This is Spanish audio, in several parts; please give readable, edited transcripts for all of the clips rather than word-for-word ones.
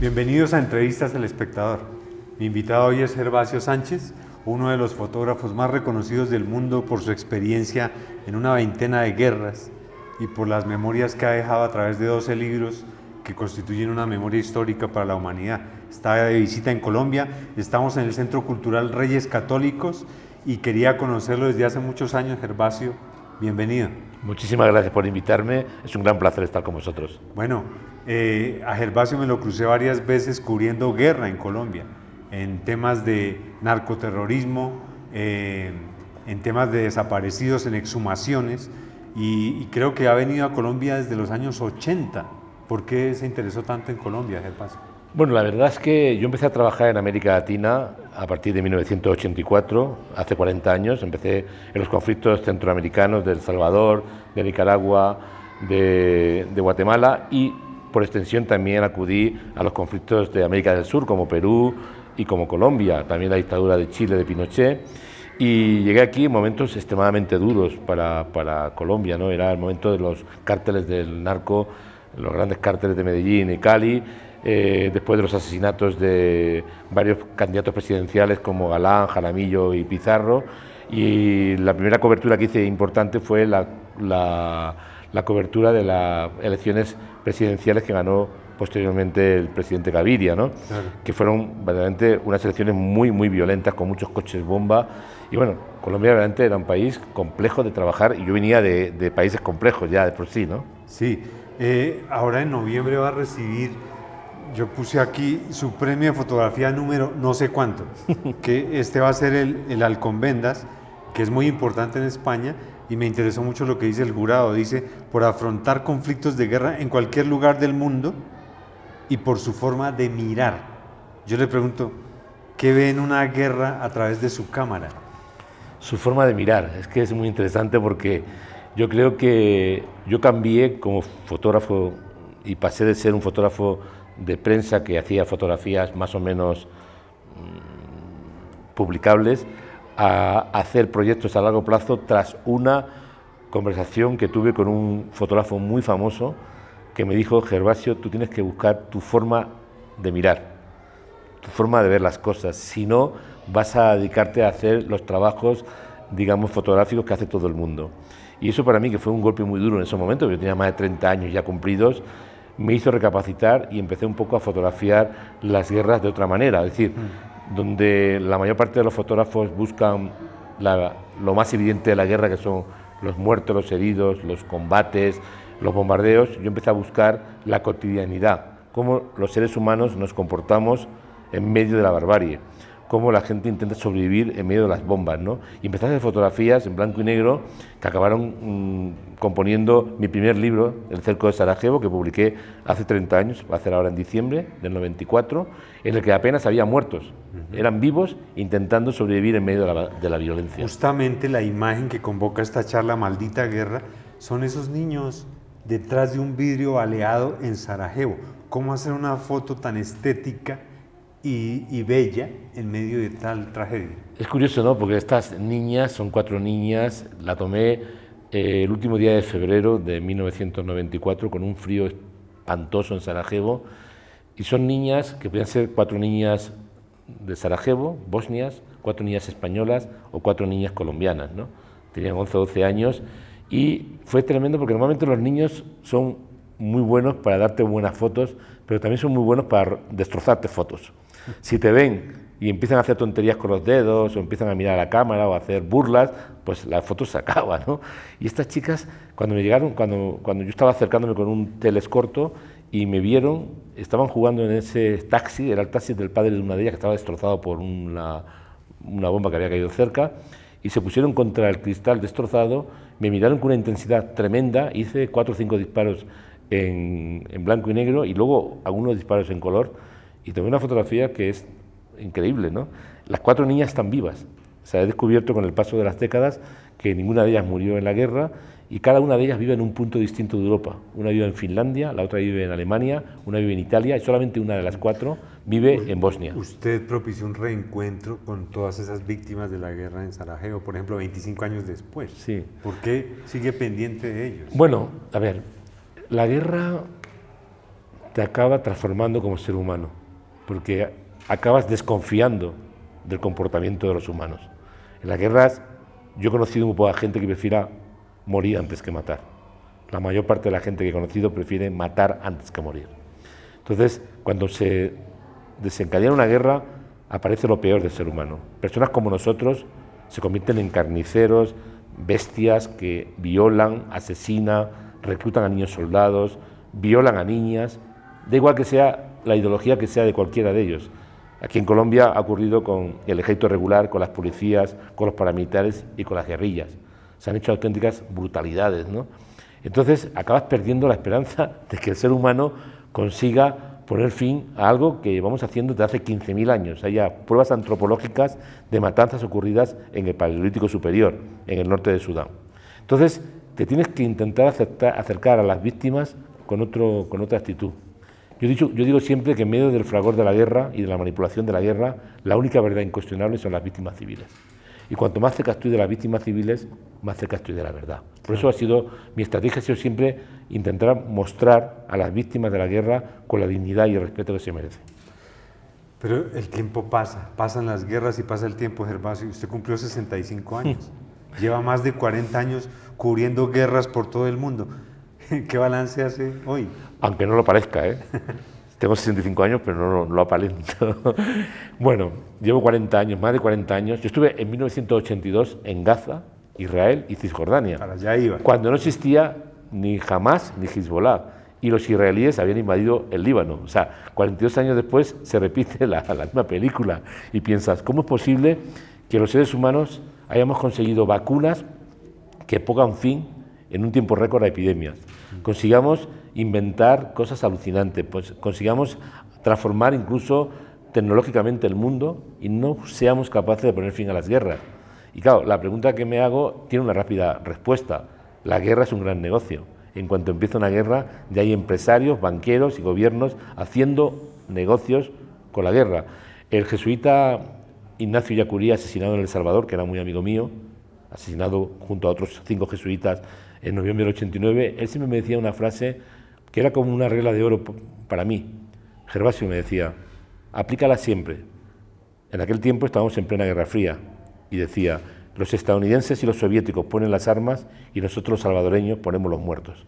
Bienvenidos a Entrevistas al Espectador. Mi invitado hoy es Gervasio Sánchez, uno de los fotógrafos más reconocidos del mundo por su experiencia en una veintena de guerras y por las memorias que ha dejado a través de 12 libros que constituyen una memoria histórica para la humanidad. Está de visita en Colombia, estamos en el Centro Cultural Reyes Católicos y quería conocerlo desde hace muchos años. Gervasio, bienvenido. Muchísimas gracias por invitarme, es un gran placer estar con vosotros. Bueno, a Gervasio me lo crucé varias veces cubriendo guerra en Colombia, en temas de narcoterrorismo, en temas de desaparecidos, en exhumaciones, y creo que ha venido a Colombia desde los años 80. ¿Por qué se interesó tanto en Colombia, Gervasio? Bueno, la verdad es que yo empecé a trabajar en América Latina a partir de 1984, hace 40 años. Empecé en los conflictos centroamericanos de El Salvador, de Nicaragua, de Guatemala, y por extensión también acudí a los conflictos de América del Sur, como Perú y como Colombia, también la dictadura de Chile de Pinochet. Y llegué aquí en momentos extremadamente duros para Colombia, ¿no? Era el momento de los cárteles del narco, los grandes cárteles de Medellín y Cali, después de los asesinatos de varios candidatos presidenciales como Galán, Jaramillo y Pizarro. Y la primera cobertura que hice importante fue la cobertura de las elecciones presidenciales que ganó posteriormente el presidente Gaviria, ¿no? Claro. Que fueron verdaderamente unas elecciones muy violentas, con muchos coches bomba. Y bueno, Colombia realmente era un país complejo de trabajar, y yo venía de países complejos ya de por sí, ¿no? Sí, ahora en noviembre va a recibir, yo puse aquí su premio de fotografía número no sé cuánto, que este va a ser el Alcobendas, que es muy importante en España, y me interesó mucho lo que dice el jurado. Dice: por afrontar conflictos de guerra en cualquier lugar del mundo y por su forma de mirar. Yo le pregunto, ¿qué ve en una guerra a través de su cámara? Su forma de mirar, es que es muy interesante, porque yo creo que yo cambié como fotógrafo y pasé de ser un fotógrafo de prensa que hacía fotografías más o menos publicables a hacer proyectos a largo plazo, tras una conversación que tuve con un fotógrafo muy famoso que me dijo: Gervasio, tú tienes que buscar tu forma de mirar, tu forma de ver las cosas, si no vas a dedicarte a hacer los trabajos, digamos, fotográficos que hace todo el mundo. Y eso para mí, que fue un golpe muy duro en ese momento, yo tenía más de 30 años ya cumplidos, me hizo recapacitar y empecé un poco a fotografiar las guerras de otra manera, es decir, donde la mayor parte de los fotógrafos buscan lo más evidente de la guerra, que son los muertos, los heridos, los combates, los bombardeos. Yo empecé a buscar la cotidianidad, cómo los seres humanos nos comportamos en medio de la barbarie, cómo la gente intenta sobrevivir en medio de las bombas, ¿no? Y empecé a hacer fotografías en blanco y negro que acabaron componiendo mi primer libro, El cerco de Sarajevo, que publiqué hace 30 años, va a ser ahora en diciembre del 94, en el que apenas había muertos, eran vivos intentando sobrevivir en medio de la violencia. Justamente la imagen que convoca esta charla, Maldita Guerra, son esos niños detrás de un vidrio baleado en Sarajevo. ¿Cómo hacer una foto tan estética y bella en medio de tal tragedia? Es curioso, ¿no? Porque estas niñas, son 4 niñas, la tomé el último día de febrero de 1994, con un frío espantoso en Sarajevo, y son niñas que podían ser 4 niñas de Sarajevo, bosnias, 4 niñas españolas o 4 niñas colombianas, ¿no? Tenían 11 o 12 años, y fue tremendo, porque normalmente los niños son muy buenos para darte buenas fotos, pero también son muy buenos para destrozarte fotos. Si te ven y empiezan a hacer tonterías con los dedos, o empiezan a mirar a la cámara o a hacer burlas, pues la foto se acaba, ¿no? Y estas chicas, cuando me llegaron, cuando yo estaba acercándome con un telescorto y me vieron, estaban jugando en ese taxi, era el taxi del padre de una de ellas, que estaba destrozado por una bomba que había caído cerca, y se pusieron contra el cristal destrozado, me miraron con una intensidad tremenda, hice 4 o 5 disparos en blanco y negro, y luego algunos disparos en color, y tomé una fotografía que es increíble, ¿no? Las 4 niñas están vivas. O sea, he descubierto con el paso de las décadas que ninguna de ellas murió en la guerra, y cada una de ellas vive en un punto distinto de Europa. Una vive en Finlandia, la otra vive en Alemania, una vive en Italia, y solamente una de las 4 vive en Bosnia. Usted propició un reencuentro con todas esas víctimas de la guerra en Sarajevo, por ejemplo, 25 años después. Sí. ¿Por qué sigue pendiente de ellos? Bueno, a ver, la guerra te acaba transformando como ser humano, porque acabas desconfiando del comportamiento de los humanos. En las guerras yo he conocido un poco de gente que prefiera morir antes que matar. La mayor parte de la gente que he conocido prefiere matar antes que morir. Entonces, cuando se desencadena una guerra, aparece lo peor del ser humano. Personas como nosotros se convierten en carniceros, bestias que violan, asesinan, reclutan a niños soldados, violan a niñas, da igual que sea la ideología que sea de cualquiera de ellos. Aquí en Colombia ha ocurrido con el ejército regular, con las policías, con los paramilitares y con las guerrillas. Se han hecho auténticas brutalidades, ¿no? Entonces acabas perdiendo la esperanza de que el ser humano consiga poner fin a algo que llevamos haciendo desde hace 15.000 años. Hay pruebas antropológicas de matanzas ocurridas en el Paleolítico Superior, en el norte de Sudán. Entonces, te tienes que intentar acercar a las víctimas con otra actitud. Yo digo siempre que en medio del fragor de la guerra y de la manipulación de la guerra, la única verdad incuestionable son las víctimas civiles. Y cuanto más cerca estoy de las víctimas civiles, más cerca estoy de la verdad. Por eso mi estrategia ha sido siempre intentar mostrar a las víctimas de la guerra con la dignidad y el respeto que se merecen. Pero el tiempo pasa, pasan las guerras y pasa el tiempo, Gervasio. Usted cumplió 65 años, lleva más de 40 años cubriendo guerras por todo el mundo. ¿Qué balance hace hoy? Aunque no lo parezca, ¿eh? Tengo 65 años, pero no lo aparento. Bueno, llevo 40 años, más de 40 años. Yo estuve en 1982 en Gaza, Israel y Cisjordania. Para allá iba. Cuando no existía ni Hamas ni Hezbollah. Y los israelíes habían invadido el Líbano. O sea, 42 años después se repite la misma película. Y piensas, ¿cómo es posible que los seres humanos hayamos conseguido vacunas que pongan fin en un tiempo récord a epidemias? Consigamos inventar cosas alucinantes, pues consigamos transformar incluso tecnológicamente el mundo y no seamos capaces de poner fin a las guerras. Y claro, la pregunta que me hago tiene una rápida respuesta. La guerra es un gran negocio. En cuanto empieza una guerra, ya hay empresarios, banqueros y gobiernos haciendo negocios con la guerra. El jesuita Ignacio Ellacuría, asesinado en El Salvador, que era muy amigo mío, asesinado junto a otros 5 jesuitas en noviembre del 89, él siempre me decía una frase que era como una regla de oro para mí. Gervasio me decía, aplícala siempre. En aquel tiempo estábamos en plena Guerra Fría y decía, los estadounidenses y los soviéticos ponen las armas y nosotros los salvadoreños ponemos los muertos.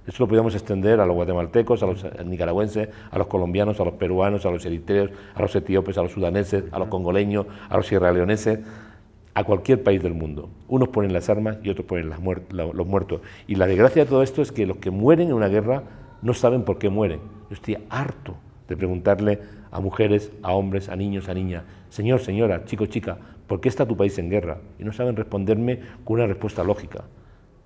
Eso lo podíamos extender a los guatemaltecos, a los nicaragüenses, a los colombianos, a los peruanos, a los eritreos, a los etíopes, a los sudaneses, a los congoleños, a los sierraleoneses, a cualquier país del mundo. Unos ponen las armas y otros ponen los muertos. Y la desgracia de todo esto es que los que mueren en una guerra no saben por qué mueren. Yo estoy harto de preguntarle a mujeres, a hombres, a niños, a niñas, señor, señora, chico, chica, ¿por qué está tu país en guerra? Y no saben responderme con una respuesta lógica.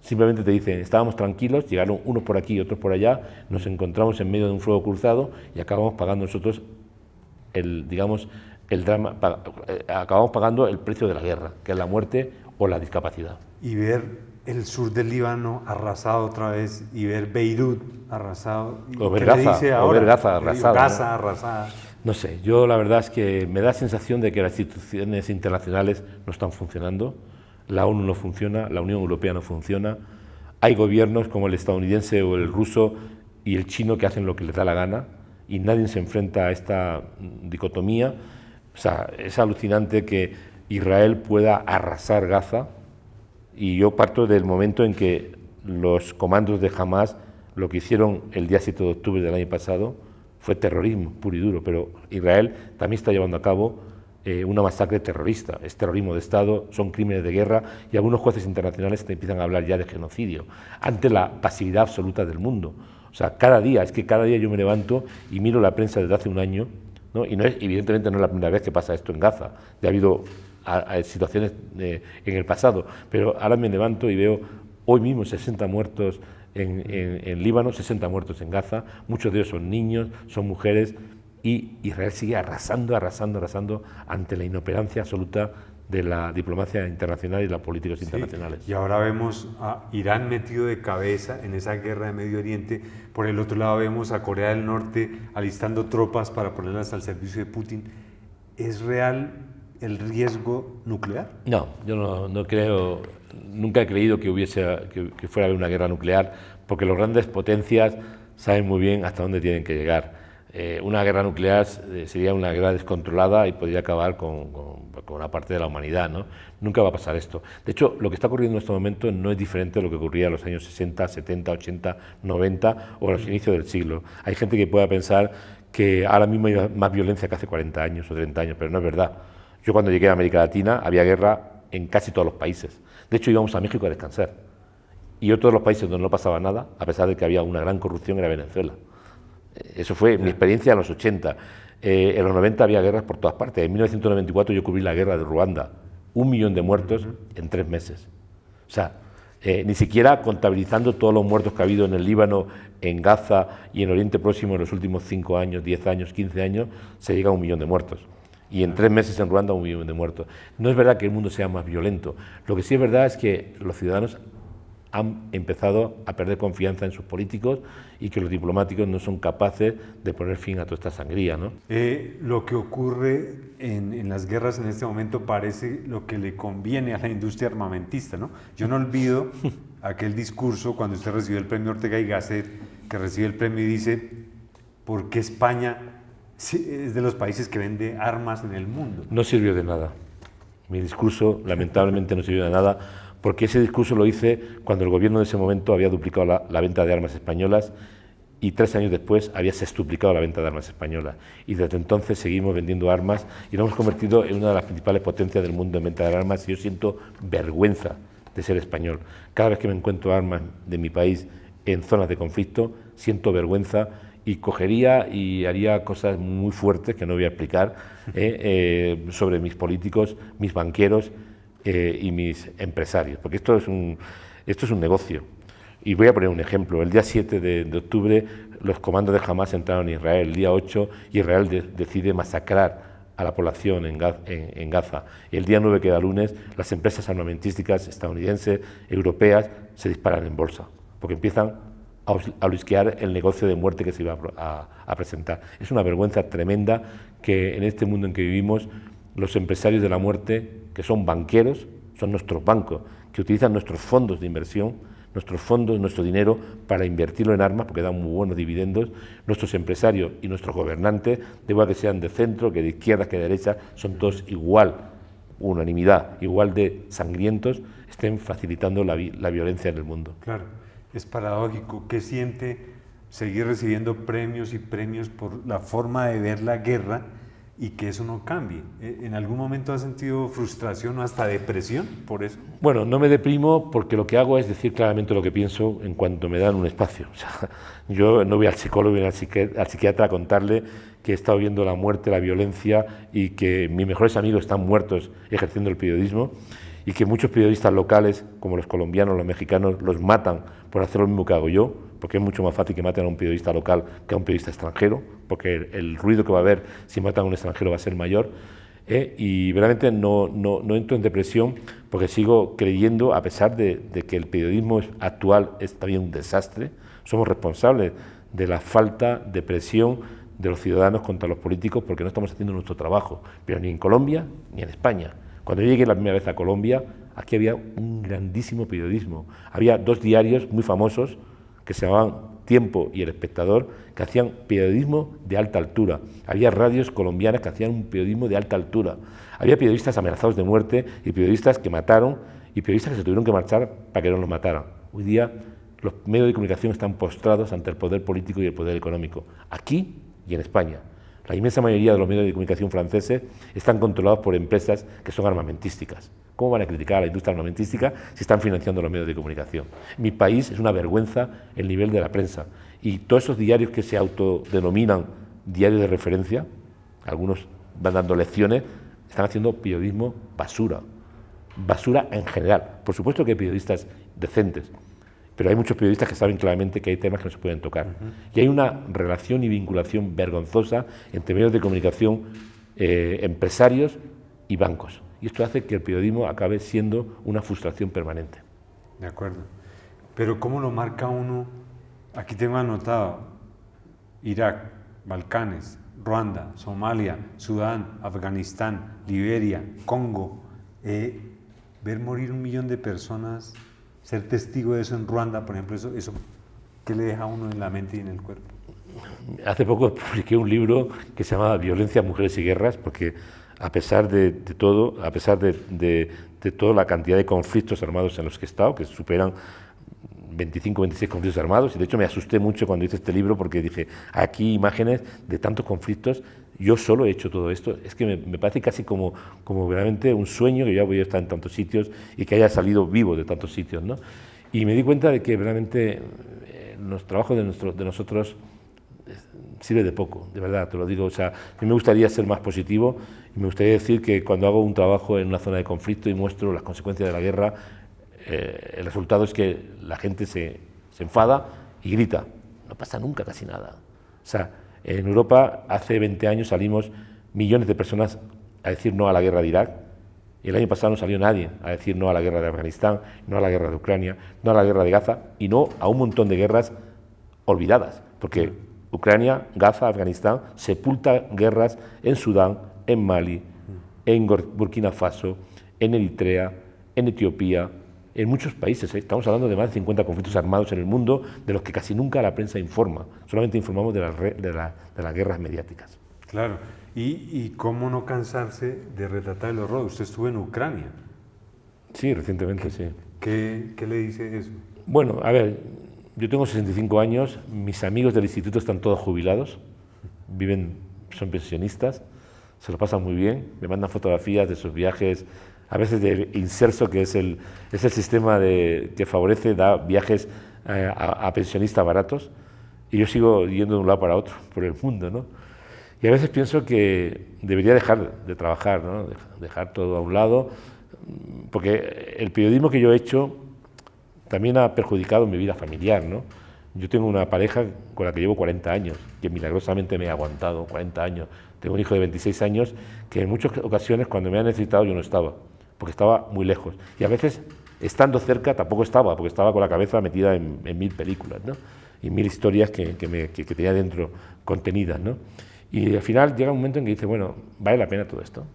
Simplemente te dicen, estábamos tranquilos, llegaron unos por aquí y otros por allá, nos encontramos en medio de un fuego cruzado y acabamos pagando nosotros acabamos pagando el precio de la guerra, que es la muerte o la discapacidad. Y ver el sur del Líbano arrasado otra vez, y ver Beirut arrasado. O ver Gaza arrasada. Gaza arrasada. No sé, yo la verdad es que me da la sensación de que las instituciones internacionales no están funcionando, la ONU no funciona, la Unión Europea no funciona, hay gobiernos como el estadounidense o el ruso y el chino que hacen lo que les da la gana y nadie se enfrenta a esta dicotomía. O sea, es alucinante que Israel pueda arrasar Gaza y yo parto del momento en que los comandos de Hamas lo que hicieron el día 7 de octubre del año pasado fue terrorismo puro y duro, pero Israel también está llevando a cabo una masacre terrorista, es terrorismo de Estado, son crímenes de guerra y algunos jueces internacionales te empiezan a hablar ya de genocidio, ante la pasividad absoluta del mundo. O sea, cada día yo me levanto y miro la prensa desde hace un año, ¿no? Y evidentemente no es la primera vez que pasa esto en Gaza, ya ha habido situaciones en el pasado, pero ahora me levanto y veo hoy mismo 60 muertos en Líbano, 60 muertos en Gaza, muchos de ellos son niños, son mujeres, y Israel sigue arrasando ante la inoperancia absoluta de la diplomacia internacional y las políticas internacionales. Y ahora vemos a Irán metido de cabeza en esa guerra de Medio Oriente, por el otro lado vemos a Corea del Norte alistando tropas para ponerlas al servicio de Putin. ¿Es real el riesgo nuclear? No, yo no creo, nunca he creído que fuera a haber una guerra nuclear, porque las grandes potencias saben muy bien hasta dónde tienen que llegar. Una guerra nuclear sería una guerra descontrolada y podría acabar con una parte de la humanidad, ¿no? Nunca va a pasar esto. De hecho, lo que está ocurriendo en este momento no es diferente de lo que ocurría en los años 60, 70, 80, 90 o a los inicios del siglo. Hay gente que pueda pensar que ahora mismo hay más violencia que hace 40 años o 30 años, pero no es verdad. Yo cuando llegué a América Latina había guerra en casi todos los países. De hecho, íbamos a México a descansar. Y otro de los países donde no pasaba nada, a pesar de que había una gran corrupción, era Venezuela. Eso fue mi experiencia en los 80. En los 90 había guerras por todas partes. En 1994 yo cubrí la guerra de Ruanda. 1 millón de muertos en 3 meses. O sea, ni siquiera contabilizando todos los muertos que ha habido en el Líbano, en Gaza y en Oriente Próximo en los últimos 5 años, 10 años, 15 años, se llega a 1 millón de muertos. Y en 3 meses en Ruanda 1 millón de muertos. No es verdad que el mundo sea más violento. Lo que sí es verdad es que los ciudadanos han empezado a perder confianza en sus políticos y que los diplomáticos no son capaces de poner fin a toda esta sangría, ¿no? Lo que ocurre en las guerras en este momento parece lo que le conviene a la industria armamentista, ¿no? Yo no olvido aquel discurso cuando usted recibió el premio Ortega y Gasset, que recibe el premio y dice, ¿por qué España es de los países que vende armas en el mundo? No sirvió de nada. Mi discurso lamentablemente no sirvió de nada, porque ese discurso lo hice cuando el gobierno de ese momento había duplicado la venta de armas españolas y 3 años después había sextuplicado la venta de armas españolas. Y desde entonces seguimos vendiendo armas y nos hemos convertido en una de las principales potencias del mundo en venta de armas y yo siento vergüenza de ser español. Cada vez que me encuentro armas de mi país en zonas de conflicto, siento vergüenza y cogería y haría cosas muy fuertes que no voy a explicar sobre mis políticos, mis banqueros, y mis empresarios, porque esto es un negocio. Y voy a poner un ejemplo. El día 7 de octubre los comandos de Hamas entraron en Israel. El día 8 Israel decide masacrar a la población en Gaza. Y el día 9, que era lunes, las empresas armamentísticas estadounidenses, europeas, se disparan en bolsa, porque empiezan a olisquear el negocio de muerte que se iba a presentar. Es una vergüenza tremenda que en este mundo en que vivimos los empresarios de la muerte, que son banqueros, son nuestros bancos, que utilizan nuestros fondos de inversión, nuestros fondos, nuestro dinero para invertirlo en armas, porque dan muy buenos dividendos. Nuestros empresarios y nuestros gobernantes, de igual que sean de centro, que de izquierda, que de derecha, son todos igual, unanimidad, igual de sangrientos, estén facilitando la violencia en el mundo. Claro, es paradójico. ¿Qué siente seguir recibiendo premios y premios por la forma de ver la guerra y que eso no cambie? ¿En algún momento has sentido frustración o hasta depresión por eso? Bueno, no me deprimo porque lo que hago es decir claramente lo que pienso en cuanto me dan un espacio. O sea, yo no voy al psicólogo ni al psiquiatra a contarle que he estado viendo la muerte, la violencia y que mis mejores amigos están muertos ejerciendo el periodismo y que muchos periodistas locales, como los colombianos, los mexicanos, los matan por hacer lo mismo que hago yo, porque es mucho más fácil que maten a un periodista local que a un periodista extranjero, porque el ruido que va a haber si matan a un extranjero va a ser mayor, y realmente no entro en depresión porque sigo creyendo, a pesar de que el periodismo actual es también un desastre, somos responsables de la falta de presión de los ciudadanos contra los políticos porque no estamos haciendo nuestro trabajo, pero ni en Colombia ni en España. Cuando yo llegué la primera vez a Colombia, aquí había un grandísimo periodismo. Había 2 diarios muy famosos que se llamaban Tiempo y El Espectador, que hacían periodismo de alta altura. Había radios colombianas que hacían un periodismo de alta altura. Había periodistas amenazados de muerte y periodistas que mataron y periodistas que se tuvieron que marchar para que no los mataran. Hoy día los medios de comunicación están postrados ante el poder político y el poder económico, aquí y en España. La inmensa mayoría de los medios de comunicación franceses están controlados por empresas que son armamentísticas. ¿Cómo van a criticar a la industria armamentística si están financiando los medios de comunicación? En mi país es una vergüenza el nivel de la prensa. Y todos esos diarios que se autodenominan diarios de referencia, algunos van dando lecciones, están haciendo periodismo basura. Basura en general. Por supuesto que hay periodistas decentes, pero hay muchos periodistas que saben claramente que hay temas que no se pueden tocar. Y hay una relación y vinculación vergonzosa entre medios de comunicación, empresarios y bancos. Y esto hace que el periodismo acabe siendo una frustración permanente. De acuerdo. Pero ¿cómo lo marca uno? Aquí tengo anotado: Irak, Balcanes, Ruanda, Somalia, Sudán, Afganistán, Liberia, Congo. Ver morir 1 millón de personas, ser testigo de eso en Ruanda, por ejemplo, eso ¿Qué le deja a uno en la mente y en el cuerpo? Hace poco publiqué un libro que se llamaba Violencia, Mujeres y Guerras, porque a pesar de todo, a pesar de toda la cantidad de conflictos armados en los que he estado, que superan 25, 26 conflictos armados, y de hecho me asusté mucho cuando hice este libro porque dije, aquí imágenes de tantos conflictos, yo solo he hecho todo esto, es que me parece casi como realmente un sueño que yo voy a estar en tantos sitios y que haya salido vivo de tantos sitios, ¿no? Y me di cuenta de que realmente los trabajos de nosotros sirve de poco, de verdad, te lo digo. O sea, a mí me gustaría ser más positivo y me gustaría decir que cuando hago un trabajo en una zona de conflicto y muestro las consecuencias de la guerra, el resultado es que la gente se enfada y grita. No pasa nunca casi nada. O sea, en Europa hace 20 años salimos millones de personas a decir no a la guerra de Irak y el año pasado no salió nadie a decir no a la guerra de Afganistán, no a la guerra de Ucrania, no a la guerra de Gaza y no a un montón de guerras olvidadas, porque Ucrania, Gaza, Afganistán sepulta guerras en Sudán, en Mali, en Burkina Faso, en Eritrea, en Etiopía, en muchos países. Estamos hablando de más de 50 conflictos armados en el mundo, de los que casi nunca la prensa informa. Solamente informamos de las guerras mediáticas. Claro. ¿Y cómo no cansarse de retratar el horror? Usted estuvo en Ucrania. Sí, recientemente, sí. ¿Qué le dice eso? Bueno, a ver, yo tengo 65 años, mis amigos del instituto están todos jubilados, son pensionistas, se lo pasan muy bien, me mandan fotografías de sus viajes, a veces de Inserso, que es el sistema que favorece, da viajes a pensionistas baratos, y yo sigo yendo de un lado para otro por el mundo, ¿no? Y a veces pienso que debería dejar de trabajar, ¿no? Dejar todo a un lado, porque el periodismo que yo he hecho también ha perjudicado mi vida familiar, ¿no? Yo tengo una pareja con la que llevo 40 años, que milagrosamente me ha aguantado 40 años. Tengo un hijo de 26 años que en muchas ocasiones cuando me ha necesitado yo no estaba, porque estaba muy lejos. Y a veces, estando cerca, tampoco estaba, porque estaba con la cabeza metida en 1000 películas, ¿no? Y 1000 historias que tenía dentro contenidas, ¿no? Y al final llega un momento en que dice, bueno, ¿vale la pena todo esto?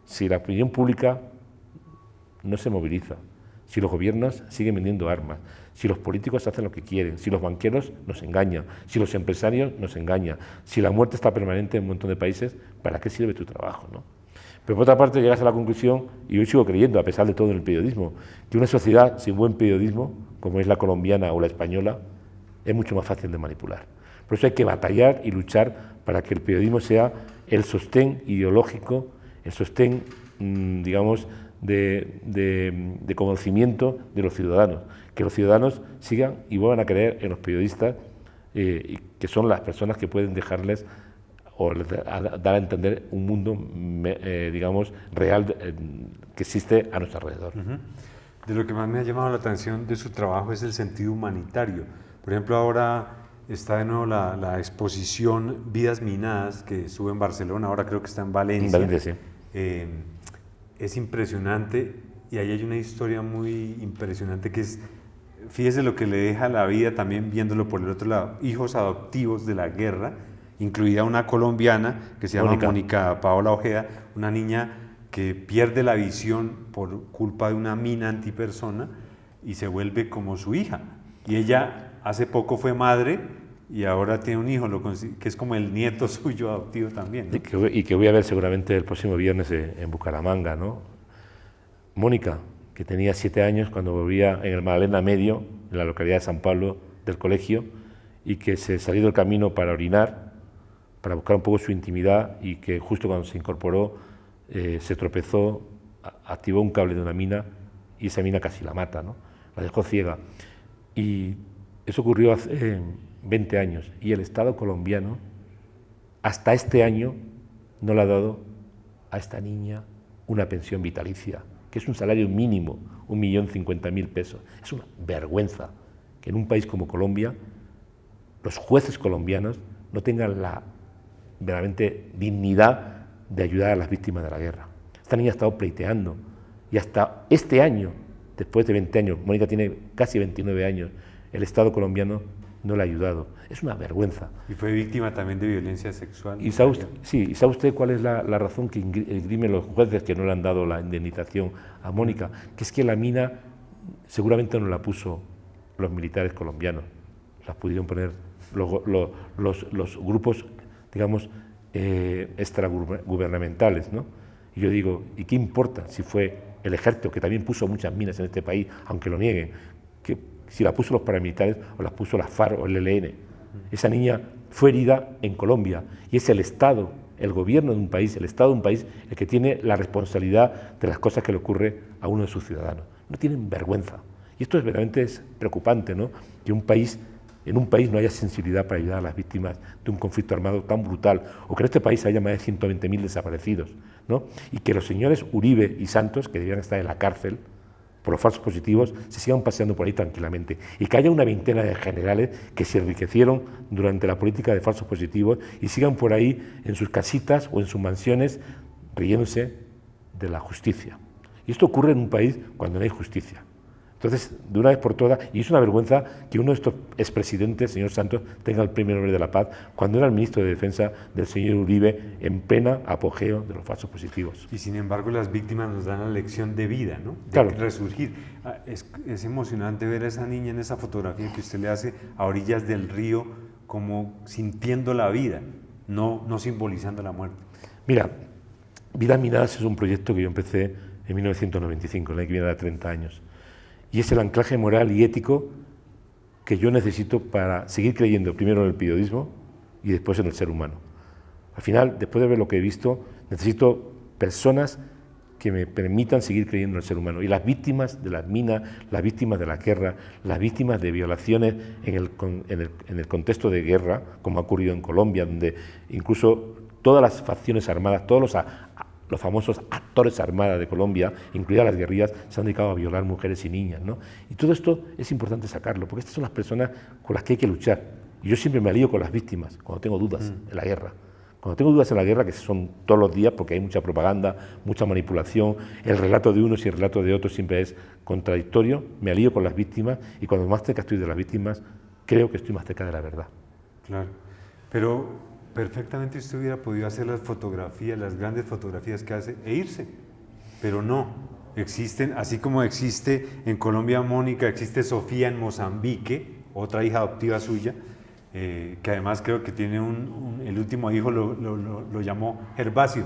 Si la opinión pública no se moviliza, si los gobiernos siguen vendiendo armas, si los políticos hacen lo que quieren, si los banqueros nos engañan, si los empresarios nos engañan, si la muerte está permanente en un montón de países, ¿para qué sirve tu trabajo, no? Pero por otra parte llegas a la conclusión, y yo sigo creyendo, a pesar de todo en el periodismo, que una sociedad sin buen periodismo, como es la colombiana o la española, es mucho más fácil de manipular. Por eso hay que batallar y luchar para que el periodismo sea el sostén ideológico, el sostén, digamos, de conocimiento de los ciudadanos, que los ciudadanos sigan y vuelvan a creer en los periodistas, y que son las personas que pueden dejarles o dar a entender un mundo, digamos, real que existe a nuestro alrededor. De lo que más me ha llamado la atención de su trabajo es el sentido humanitario. Por ejemplo, ahora está de nuevo la exposición Vidas Minadas, que estuvo en Barcelona, ahora creo que está en Valencia. En Valencia, sí. Es impresionante y ahí hay una historia muy impresionante que es, fíjese lo que le deja la vida también viéndolo por el otro lado, hijos adoptivos de la guerra, incluida una colombiana que se llama Mónica Paola Ojeda, una niña que pierde la visión por culpa de una mina antipersona y se vuelve como su hija. Y ella hace poco fue madre y ahora tiene un hijo, que es como el nieto suyo adoptivo también, ¿no? Y que voy a ver seguramente el próximo viernes en Bucaramanga, ¿no? Mónica, que tenía 7 años cuando volvía en el Magdalena Medio, en la localidad de San Pablo, del colegio, y que se salió del camino para orinar, para buscar un poco su intimidad, y que justo cuando se incorporó se tropezó, activó un cable de una mina y esa mina casi la mata, ¿no? La dejó ciega. Y eso ocurrió hace 20 años y el Estado colombiano hasta este año no le ha dado a esta niña una pensión vitalicia, que es un salario mínimo, 1.050.000 pesos. Es una vergüenza que en un país como Colombia los jueces colombianos no tengan la verdaderamente dignidad de ayudar a las víctimas de la guerra. Esta niña ha estado pleiteando y hasta este año, después de 20 años, Mónica tiene casi 29 años, el Estado colombiano no le ha ayudado. Es una vergüenza. Y fue víctima también de violencia sexual. ¿Y sabe usted cuál es la razón que esgrimen los jueces que no le han dado la indemnización a Mónica? Que es que la mina seguramente no la puso los militares colombianos, las pudieron poner los grupos, digamos, extragubernamentales, ¿no? Y yo digo, ¿y qué importa si fue el ejército, que también puso muchas minas en este país, aunque lo nieguen, que si las puso los paramilitares o las puso la FARC o el ELN? Esa niña fue herida en Colombia y es el Estado, el gobierno de un país, el Estado de un país, el que tiene la responsabilidad de las cosas que le ocurre a uno de sus ciudadanos. No tienen vergüenza. Y esto verdaderamente es preocupante, ¿no? Que en un país no haya sensibilidad para ayudar a las víctimas de un conflicto armado tan brutal, o que en este país haya más de 120.000 desaparecidos, ¿no? Y que los señores Uribe y Santos, que debían estar en la cárcel por los falsos positivos, se sigan paseando por ahí tranquilamente, y que haya una veintena de generales que se enriquecieron durante la política de falsos positivos y sigan por ahí en sus casitas o en sus mansiones riéndose de la justicia. Y esto ocurre en un país cuando no hay justicia. Entonces, de una vez por todas, y es una vergüenza que uno de estos expresidentes, señor Santos, tenga el Premio Nobel de la Paz, cuando era el ministro de Defensa del señor Uribe, en plena apogeo de los falsos positivos. Y sin embargo, las víctimas nos dan la lección de vida, ¿no? De claro. Resurgir. Es emocionante ver a esa niña en esa fotografía que usted le hace a orillas del río, como sintiendo la vida, no simbolizando la muerte. Mira, Vidas Minadas es un proyecto que yo empecé en 1995, en el que viene a 30 años. Y es el anclaje moral y ético que yo necesito para seguir creyendo primero en el periodismo y después en el ser humano. Al final, después de ver lo que he visto, necesito personas que me permitan seguir creyendo en el ser humano. Y las víctimas de las minas, las víctimas de la guerra, las víctimas de violaciones en el contexto de guerra, como ha ocurrido en Colombia, donde incluso todas las facciones armadas, todos los famosos actores armados de Colombia, incluidas las guerrillas, se han dedicado a violar mujeres y niñas, ¿no? Y todo esto es importante sacarlo, porque estas son las personas con las que hay que luchar. Y yo siempre me alío con las víctimas cuando tengo dudas en la guerra. Cuando tengo dudas en la guerra, que son todos los días, porque hay mucha propaganda, mucha manipulación, el relato de unos y el relato de otros siempre es contradictorio, me alío con las víctimas, y cuando más cerca estoy de las víctimas, creo que estoy más cerca de la verdad. Claro, pero perfectamente usted hubiera podido hacer las fotografías, las grandes fotografías que hace, e irse, pero no. Existen, así como existe en Colombia Mónica, existe Sofía en Mozambique, otra hija adoptiva suya, que además creo que tiene el último hijo lo llamó Gervasio.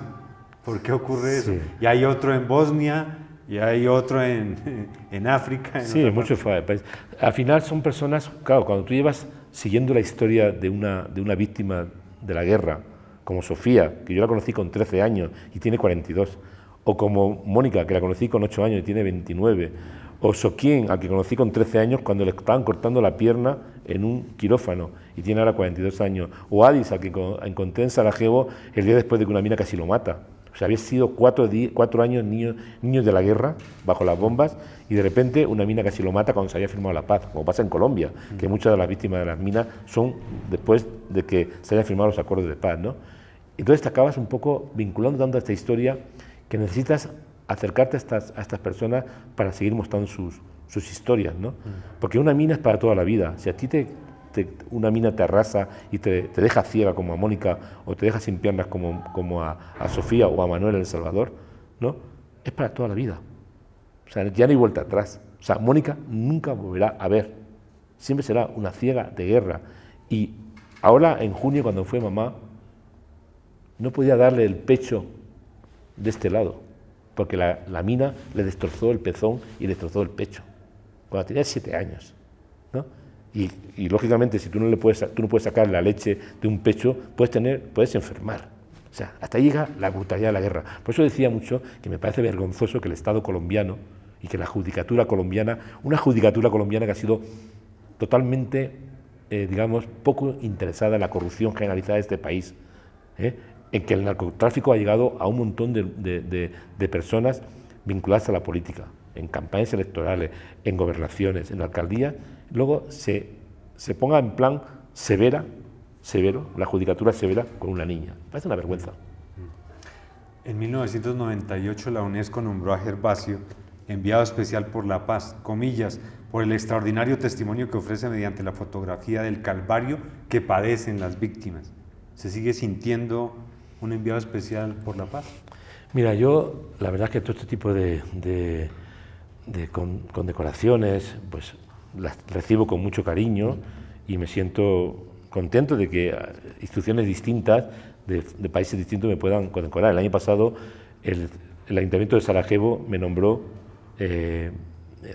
¿Por qué ocurre eso? Sí. Y hay otro en Bosnia, y hay otro en África. Sí, en muchos países. Al final son personas, claro, cuando tú llevas siguiendo la historia de una víctima de la guerra, como Sofía, que yo la conocí con 13 años y tiene 42, o como Mónica, que la conocí con 8 años y tiene 29, o Soquín, al que conocí con 13 años cuando le estaban cortando la pierna en un quirófano y tiene ahora 42 años, o Adis, al que encontré en Sarajevo el día después de que una mina casi lo mata. O sea, había sido 4 años niños de la guerra, bajo las bombas, y de repente una mina casi lo mata cuando se había firmado la paz, como pasa en Colombia, que muchas de las víctimas de las minas son después de que se hayan firmado los acuerdos de paz, ¿no? Entonces te acabas un poco vinculando tanto a esta historia que necesitas acercarte a estas personas para seguir mostrando sus historias, ¿no? Porque una mina es para toda la vida. Si a ti una mina te arrasa y te deja ciega como a Mónica, o te deja sin piernas como a Sofía o a Manuel en El Salvador, ¿no? Es para toda la vida. O sea, ya no hay vuelta atrás. O sea, Mónica nunca volverá a ver. Siempre será una ciega de guerra. Y ahora, en junio, cuando fue mamá, no podía darle el pecho de este lado, porque la mina le destrozó el pezón y le destrozó el pecho, cuando tenía 7 años, ¿no? Y lógicamente, si tú no puedes sacar la leche de un pecho, puedes enfermar. O sea, hasta ahí llega la brutalidad de la guerra. Por eso decía mucho que me parece vergonzoso que el Estado colombiano y que la judicatura colombiana, una judicatura colombiana que ha sido totalmente, digamos, poco interesada en la corrupción generalizada de este país, en que el narcotráfico ha llegado a un montón de personas vinculadas a la política, en campañas electorales, en gobernaciones, en alcaldías, luego se ponga en plan severo, la judicatura severa con una niña. Parece una vergüenza. En 1998 la UNESCO nombró a Gervasio enviado especial por la paz, comillas, por el extraordinario testimonio que ofrece mediante la fotografía del calvario que padecen las víctimas. ¿Se sigue sintiendo un enviado especial por la paz? Mira, yo la verdad es que todo este tipo de condecoraciones pues las recibo con mucho cariño y me siento contento de que instituciones distintas, de países distintos, me puedan condecorar. El año pasado el Ayuntamiento de Sarajevo me nombró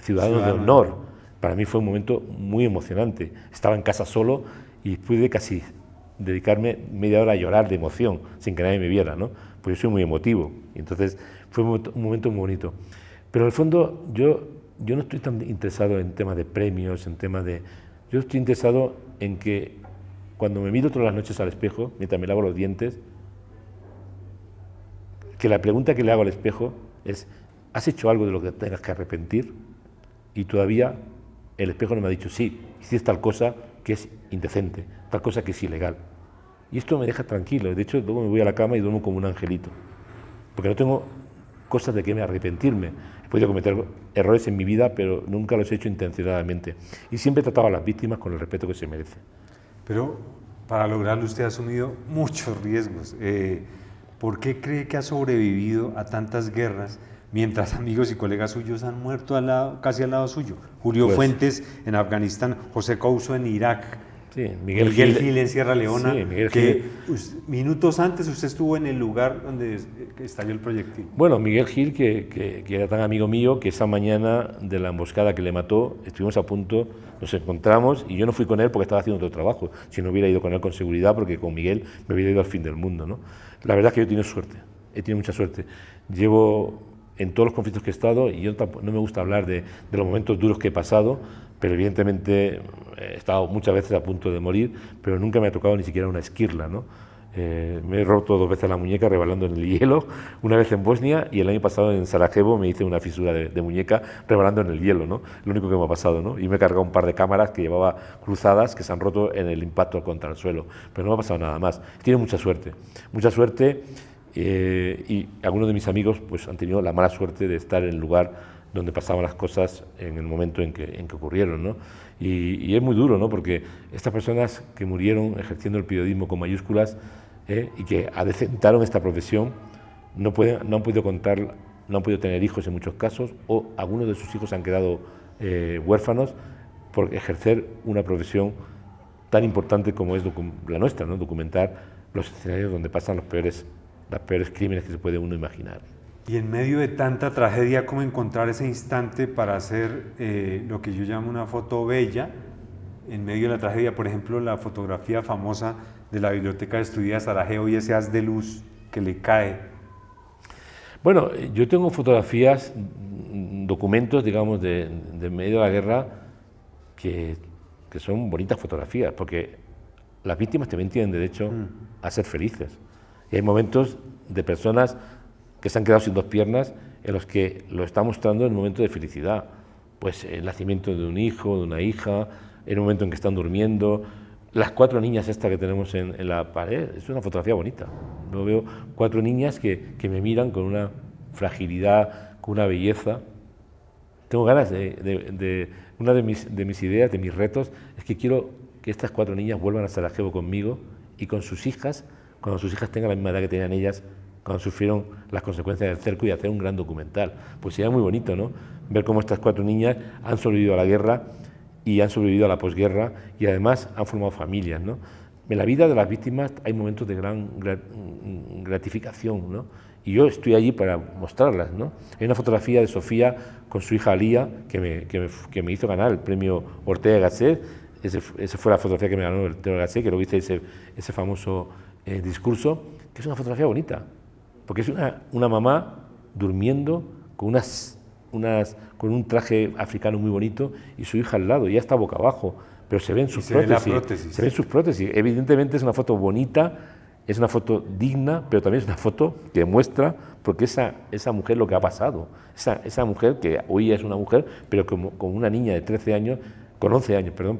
ciudadano de honor. Para mí fue un momento muy emocionante. Estaba en casa solo y pude casi dedicarme media hora a llorar de emoción, sin que nadie me viera, ¿no? Pues yo soy muy emotivo, y entonces fue un momento muy bonito. Pero en el fondo yo no estoy tan interesado en temas de premios, en temas de... Yo estoy interesado en que cuando me miro todas las noches al espejo, mientras me lavo los dientes, que la pregunta que le hago al espejo es: ¿has hecho algo de lo que tengas que arrepentir? Y todavía el espejo no me ha dicho: sí, hiciste tal cosa que es indecente, tal cosa que es ilegal. Y esto me deja tranquilo. De hecho, luego me voy a la cama y duermo como un angelito, porque no tengo cosas de que me arrepentirme. He podido cometer errores en mi vida, pero nunca los he hecho intencionadamente. Y siempre he tratado a las víctimas con el respeto que se merecen. Pero para lograrlo usted ha asumido muchos riesgos. ¿Por qué cree que ha sobrevivido a tantas guerras mientras amigos y colegas suyos han muerto casi al lado suyo? Julio Fuentes en Afganistán, José Couso en Irak, sí, Miguel Gil en Sierra Leona, sí, Miguel que minutos antes usted estuvo en el lugar donde estalló el proyectil. Bueno, Miguel Gil, que era tan amigo mío, que esa mañana de la emboscada que le mató, estuvimos a punto, nos encontramos, y yo no fui con él porque estaba haciendo otro trabajo. Si no hubiera ido con él con seguridad, porque con Miguel me hubiera ido al fin del mundo, ¿no? La verdad es que yo he tenido suerte, he tenido mucha suerte. Llevo en todos los conflictos que he estado, y yo no me gusta hablar de los momentos duros que he pasado, pero evidentemente he estado muchas veces a punto de morir, pero nunca me ha tocado ni siquiera una esquirla, ¿no? Me he roto 2 veces la muñeca rebalando en el hielo, una vez en Bosnia, y el año pasado en Sarajevo me hice una fisura de muñeca rebalando en el hielo, ¿no? Lo único que me ha pasado, ¿no? Y me he cargado un par de cámaras que llevaba cruzadas que se han roto en el impacto contra el suelo, pero no me ha pasado nada más. Tiene mucha suerte, y algunos de mis amigos pues han tenido la mala suerte de estar en el lugar donde pasaban las cosas en el momento en que ocurrieron, ¿no? Y es muy duro, ¿no? Porque estas personas que murieron ejerciendo el periodismo con mayúsculas y que adecentaron esta profesión no han podido tener hijos en muchos casos, o algunos de sus hijos han quedado huérfanos por ejercer una profesión tan importante como es la nuestra, ¿no? Documentar los escenarios donde pasan los peores crímenes que se puede uno imaginar. Y en medio de tanta tragedia, ¿cómo encontrar ese instante para hacer lo que yo llamo una foto bella en medio de la tragedia? Por ejemplo, la fotografía famosa de la Biblioteca Destruida de Sarajevo y ese haz de luz que le cae. Bueno, yo tengo fotografías, documentos, digamos, de medio de la guerra que son bonitas fotografías, porque las víctimas también tienen derecho a ser felices. Y hay momentos de personas que se han quedado sin 2 piernas, en los que lo está mostrando en un momento de felicidad. Pues el nacimiento de un hijo, de una hija, en un momento en que están durmiendo. Las 4 niñas estas que tenemos en la pared, es una fotografía bonita. Yo veo 4 niñas que me miran con una fragilidad, con una belleza. Tengo ganas una de mis ideas, de mis retos, es que quiero que estas 4 niñas vuelvan a Sarajevo conmigo y con sus hijas, cuando sus hijas tengan la misma edad que tenían ellas, cuando sufrieron las consecuencias del cerco, y hacer un gran documental. Pues sería muy bonito, ¿no? Ver cómo estas 4 niñas han sobrevivido a la guerra y han sobrevivido a la posguerra, y además han formado familias, ¿no? En la vida de las víctimas hay momentos de gran gratificación, ¿no? Y yo estoy allí para mostrarlas, ¿no? Hay una fotografía de Sofía con su hija Alía que me hizo ganar el premio Ortega y Gasset. Esa fue la fotografía que me ganó el Ortega y Gasset, que luego hice ese famoso discurso, que es una fotografía bonita, porque es una mamá durmiendo con un traje africano muy bonito y su hija al lado, y ella está boca abajo, pero se ven sus prótesis. Se ven sus prótesis. Evidentemente es una foto bonita, es una foto digna, pero también es una foto que muestra porque esa mujer lo que ha pasado. Esa mujer, que hoy ya es una mujer, pero como una niña de 11 años,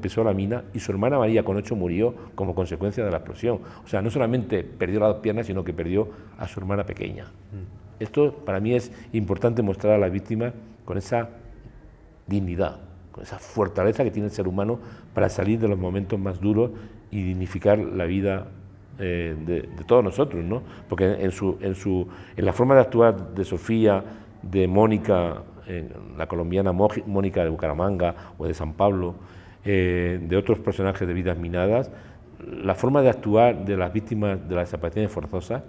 pisó la mina, y su hermana María con 8 murió como consecuencia de la explosión. O sea, no solamente perdió las 2 piernas, sino que perdió a su hermana pequeña. Esto para mí es importante, mostrar a las víctimas con esa dignidad, con esa fortaleza que tiene el ser humano para salir de los momentos más duros y dignificar la vida de todos nosotros, ¿no? Porque en la forma de actuar de Sofía, de Mónica, la colombiana Mónica de Bucaramanga o de San Pablo, de otros personajes de Vidas Minadas, la forma de actuar de las víctimas de las desapariciones forzosas,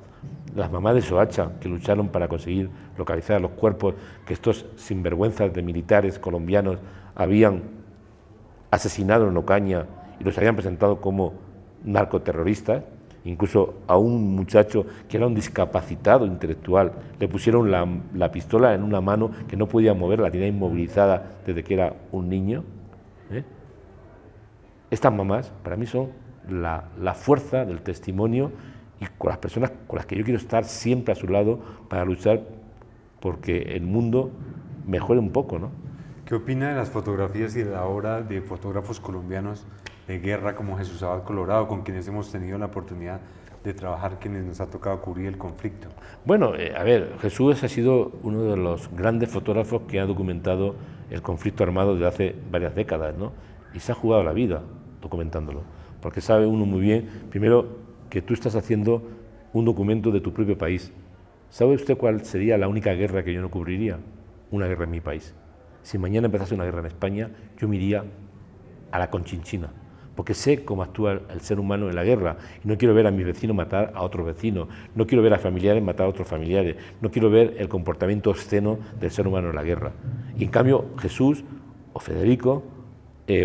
las mamás de Soacha que lucharon para conseguir localizar los cuerpos que estos sinvergüenzas de militares colombianos habían asesinado en Ocaña y los habían presentado como narcoterroristas. Incluso a un muchacho que era un discapacitado intelectual le pusieron la pistola en una mano que no podía mover, la tenía inmovilizada desde que era un niño. Estas mamás para mí son la fuerza del testimonio y con las personas con las que yo quiero estar siempre a su lado para luchar porque el mundo mejore un poco, ¿no? ¿Qué opina de las fotografías y de la obra de fotógrafos colombianos de guerra como Jesús Abad Colorado, con quienes hemos tenido la oportunidad de trabajar, quienes nos ha tocado cubrir el conflicto? Bueno, a ver, Jesús ha sido uno de los grandes fotógrafos que ha documentado el conflicto armado desde hace varias décadas, ¿no? Y se ha jugado la vida documentándolo, porque sabe uno muy bien, primero, que tú estás haciendo un documento de tu propio país. ¿Sabe usted cuál sería la única guerra que yo no cubriría? Una guerra en mi país. Si mañana empezase una guerra en España, yo me iría a la Conchinchina, porque sé cómo actúa el ser humano en la guerra y no quiero ver a mi vecino matar a otro vecino, no quiero ver a familiares matar a otros familiares, no quiero ver el comportamiento obsceno del ser humano en la guerra. Y en cambio Jesús o Federico,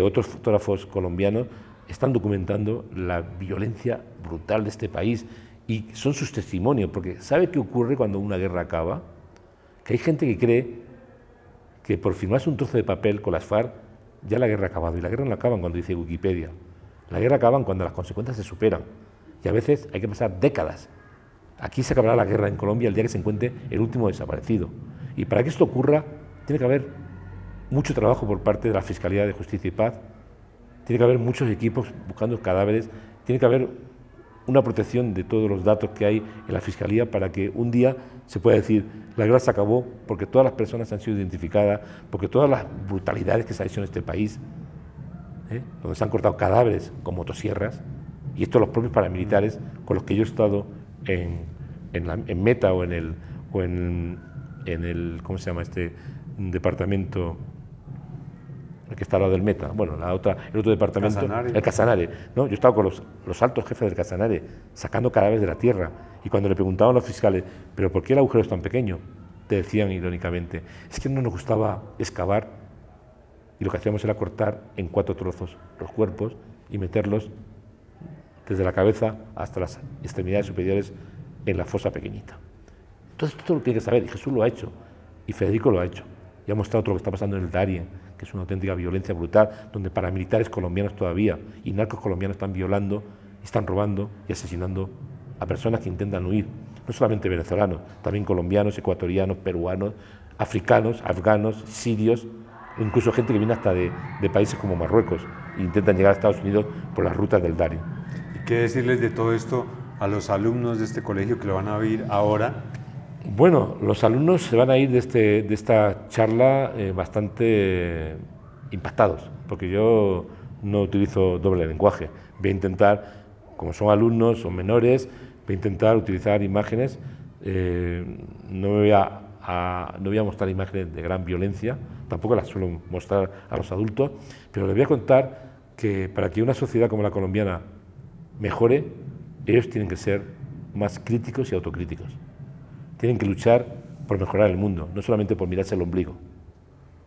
otros fotógrafos colombianos, están documentando la violencia brutal de este país y son sus testimonios, porque ¿sabe qué ocurre cuando una guerra acaba? Que hay gente que cree que por firmarse un trozo de papel con las FARC ya la guerra ha acabado, y la guerra no acaba cuando dice Wikipedia, la guerra acaba cuando las consecuencias se superan, y a veces hay que pasar décadas. Aquí se acabará la guerra en Colombia el día que se encuentre el último desaparecido, y para que esto ocurra tiene que haber mucho trabajo por parte de la Fiscalía de Justicia y Paz, tiene que haber muchos equipos buscando cadáveres, tiene que haber una protección de todos los datos que hay en la Fiscalía para que un día se pueda decir la guerra se acabó porque todas las personas han sido identificadas, porque todas las brutalidades que se han hecho en este país, donde se han cortado cadáveres con motosierras, y esto los propios paramilitares con los que yo he estado en Meta o en el ¿cómo se llama este departamento? El que está al lado del Meta, bueno, el otro departamento, el Casanare, ¿no? Yo he estado con los altos jefes del Casanare sacando cadáveres de la tierra, y cuando le preguntaban a los fiscales, ¿pero por qué el agujero es tan pequeño?, te decían irónicamente, es que no nos gustaba excavar y lo que hacíamos era cortar en 4 trozos los cuerpos y meterlos desde la cabeza hasta las extremidades superiores en la fosa pequeñita. Entonces esto lo tiene que saber, y Jesús lo ha hecho, y Federico lo ha hecho, y ha mostrado todo lo que está pasando en el Darién, que es una auténtica violencia brutal, donde paramilitares colombianos todavía y narcos colombianos están violando, están robando y asesinando a personas que intentan huir, no solamente venezolanos, también colombianos, ecuatorianos, peruanos, africanos, afganos, sirios, incluso gente que viene hasta de países como Marruecos e intentan llegar a Estados Unidos por las rutas del Darién. ¿Y qué decirles de todo esto a los alumnos de este colegio que lo van a vivir ahora? Bueno, los alumnos se van a ir de esta charla bastante impactados, porque yo no utilizo doble lenguaje. Voy a intentar, como son alumnos, son menores, voy a intentar utilizar imágenes, no voy a mostrar imágenes de gran violencia, tampoco las suelo mostrar a los adultos, pero les voy a contar que para que una sociedad como la colombiana mejore, ellos tienen que ser más críticos y autocríticos. Tienen que luchar por mejorar el mundo, no solamente por mirarse el ombligo.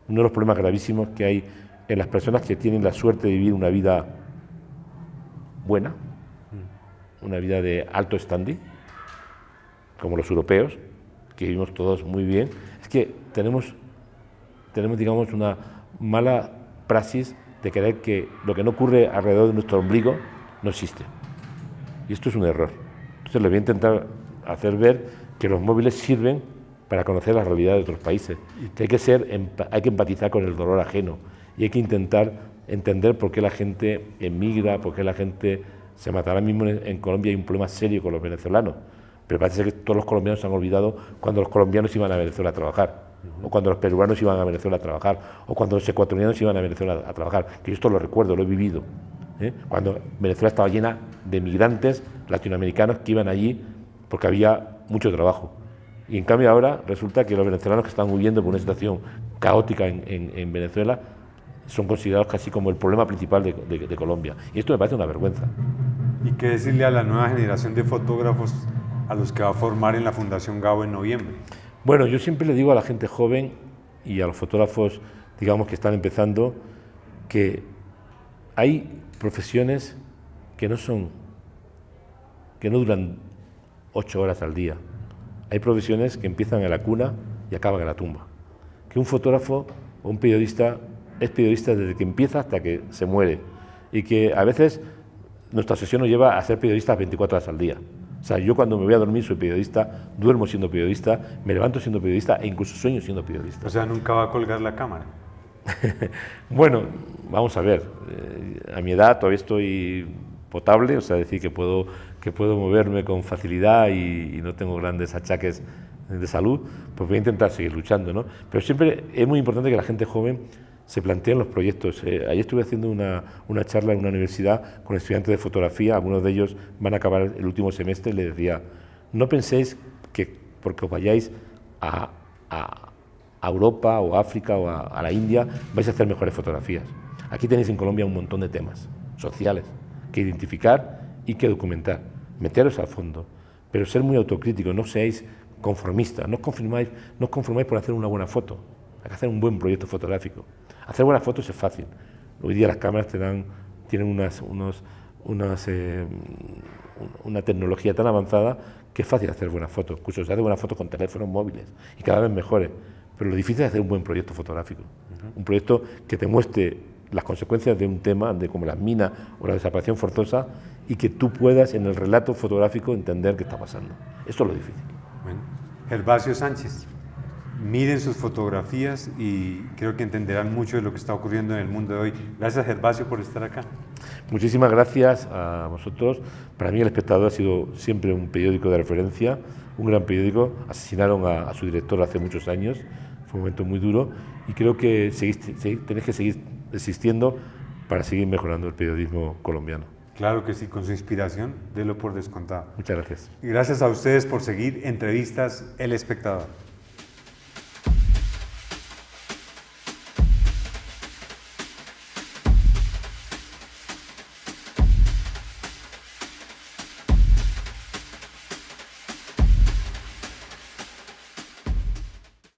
Uno de los problemas gravísimos que hay en las personas que tienen la suerte de vivir una vida buena, una vida de alto standing, como los europeos, que vivimos todos muy bien, es que tenemos digamos, una mala praxis de creer que lo que no ocurre alrededor de nuestro ombligo no existe. Y esto es un error. Entonces les voy a intentar hacer ver que los móviles sirven para conocer la realidad de otros países, que hay que empatizar con el dolor ajeno y hay que intentar entender por qué la gente emigra, por qué la gente se mata. Ahora mismo en Colombia hay un problema serio con los venezolanos, pero parece que todos los colombianos se han olvidado cuando los colombianos iban a Venezuela a trabajar, o cuando los peruanos iban a Venezuela a trabajar, o cuando los ecuatorianos iban a Venezuela a trabajar, que yo esto lo recuerdo, lo he vivido, cuando Venezuela estaba llena de migrantes latinoamericanos que iban allí porque había mucho trabajo. Y en cambio ahora resulta que los venezolanos que están huyendo por una situación caótica en Venezuela son considerados casi como el problema principal de Colombia. Y esto me parece una vergüenza. ¿Y qué decirle a la nueva generación de fotógrafos a los que va a formar en la Fundación Gao en noviembre? Bueno, yo siempre le digo a la gente joven y a los fotógrafos, digamos, que están empezando, que hay profesiones que no duran 8 horas al día. Hay profesiones que empiezan en la cuna y acaban en la tumba. Que un fotógrafo o un periodista es periodista desde que empieza hasta que se muere, y que a veces nuestra obsesión nos lleva a ser periodistas 24 horas al día. O sea, yo cuando me voy a dormir soy periodista, duermo siendo periodista, me levanto siendo periodista e incluso sueño siendo periodista. O sea, nunca va a colgar la cámara. Bueno, vamos a ver, a mi edad todavía estoy potable, o sea, decir que puedo moverme con facilidad y no tengo grandes achaques de salud, pues voy a intentar seguir luchando, ¿no? Pero siempre es muy importante que la gente joven se planteen los proyectos. Ayer estuve haciendo una charla en una universidad con estudiantes de fotografía, algunos de ellos van a acabar el último semestre, y les decía, no penséis que porque os vayáis a Europa o a África o a la India vais a hacer mejores fotografías. Aquí tenéis en Colombia un montón de temas sociales que identificar y que documentar, meteros a fondo, pero ser muy autocríticos, no seáis conformistas, no os conformáis por hacer una buena foto, hay que hacer un buen proyecto fotográfico. Hacer buenas fotos es fácil. Hoy día las cámaras tienen una tecnología tan avanzada que es fácil hacer buenas fotos. Incluso se hace buenas fotos con teléfonos móviles y cada vez mejores. Pero lo difícil es hacer un buen proyecto fotográfico. Un proyecto que te muestre las consecuencias de un tema, de como las minas o la desaparición forzosa, y que tú puedas en el relato fotográfico entender qué está pasando. Eso es lo difícil. Bueno, Gervasio Sánchez, miren sus fotografías y creo que entenderán mucho de lo que está ocurriendo en el mundo de hoy. Gracias, Gervasio, por estar acá. Muchísimas gracias a vosotros. Para mí El Espectador ha sido siempre un periódico de referencia, un gran periódico. Asesinaron a su director hace muchos años, fue un momento muy duro, y creo que tenéis que seguir existiendo para seguir mejorando el periodismo colombiano. Claro que sí, con su inspiración, délo por descontado. Muchas gracias. Y gracias a ustedes por seguir Entrevistas El Espectador.